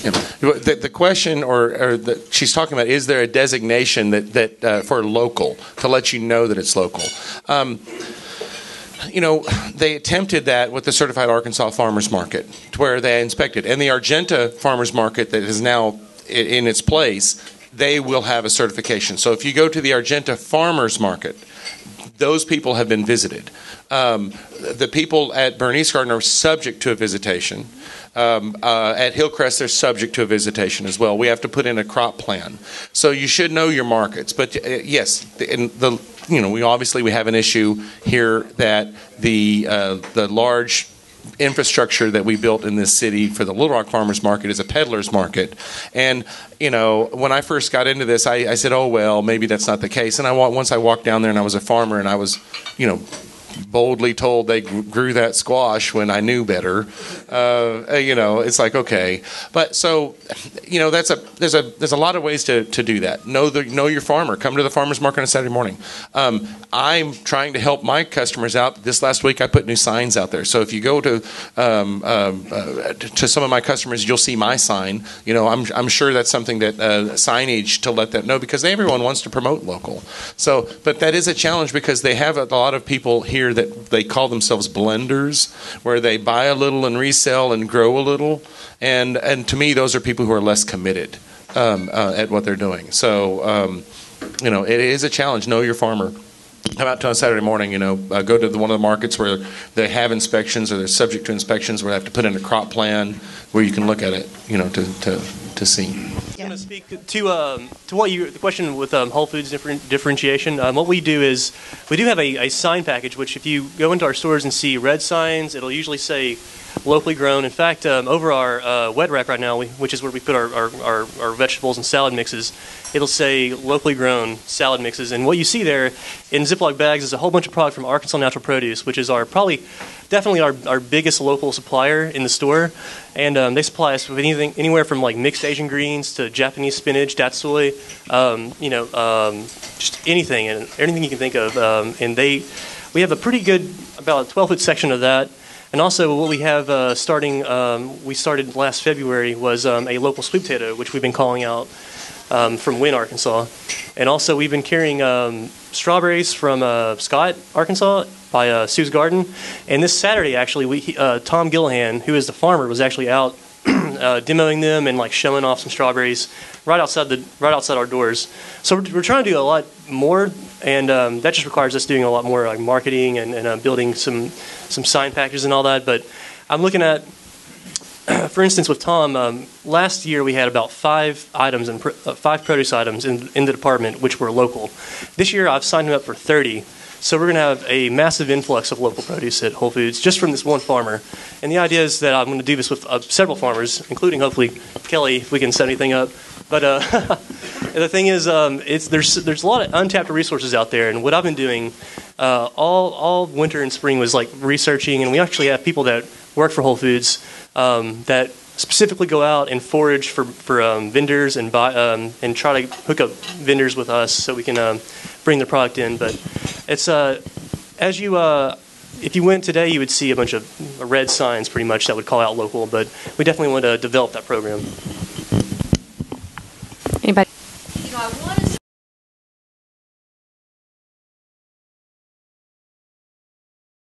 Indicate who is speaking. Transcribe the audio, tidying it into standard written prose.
Speaker 1: Yeah. The question, she's talking about, is there a designation that for local to let you know that it's local? They attempted that with the Certified Arkansas Farmers Market, to where they inspected, and the Argenta Farmers Market that is now in its place, they will have a certification. So if you go to the Argenta Farmers Market, those people have been visited. The people at Bernice Garden are subject to a visitation. At Hillcrest, they're subject to a visitation as well. We have to put in a crop plan. So you should know your markets. But yes, we have an issue here that the large infrastructure that we built in this city for the Little Rock Farmers Market is a peddler's market. And, when I first got into this, I said, oh, well, maybe that's not the case. And once I walked down there and I was a farmer and I was, boldly told they grew that squash when I knew better. It's like, okay. But so, there's a lot of ways to do that. Know your farmer. Come to the farmer's market on Saturday morning. I'm trying to help my customers out. This last week I put new signs out there. So if you go to some of my customers, you'll see my sign. I'm sure that's something that signage to let them know, because everyone wants to promote local. So, but that is a challenge, because they have a lot of people here that they call themselves blenders, where they buy a little and resell and grow a little, and to me, those are people who are less committed at what they're doing. So it is a challenge. Know your farmer. Come out on Saturday morning, go to one of the markets where they have inspections, or they're subject to inspections, where they have to put in a crop plan where you can look at it, to see.
Speaker 2: I'm going to speak to the question with Whole Foods differentiation. What we do is we do have a sign package, which if you go into our stores and see red signs, it'll usually say locally grown. In fact, over our wet rack right now, which is where we put our vegetables and salad mixes, it'll say locally grown salad mixes. And what you see there in Ziploc bags is a whole bunch of product from Arkansas Natural Produce, which is definitely our biggest local supplier in the store. And they supply us with anywhere from like mixed Asian greens to Japanese spinach, datsui, just anything and everything you can think of. And we have a pretty good, about a 12-foot section of that. And also what we have we started last February was a local sweet potato, which we've been calling out from Wynne, Arkansas. And also we've been carrying strawberries from Scott, Arkansas, by Sue's Garden. And this Saturday, actually, Tom Gillihan, who is the farmer, was actually out demoing them and like showing off some strawberries right outside our doors. So we're trying to do a lot more, and that just requires us doing a lot more like marketing and building some sign packages and all that. But I'm looking at, for instance, with Tom, last year we had about 5 produce items in the department which were local. This year I've signed him up for 30. So we're going to have a massive influx of local produce at Whole Foods just from this one farmer. And the idea is that I'm going to do this with several farmers, including hopefully Kelly, if we can set anything up. But the thing is, there's a lot of untapped resources out there. And what I've been doing all winter and spring was like researching. And we actually have people that work for Whole Foods that specifically go out and forage for vendors and buy and try to hook up vendors with us so we can bring the product in. But it's if you went today, you would see a bunch of red signs pretty much that would call out local. But we definitely want to develop that program.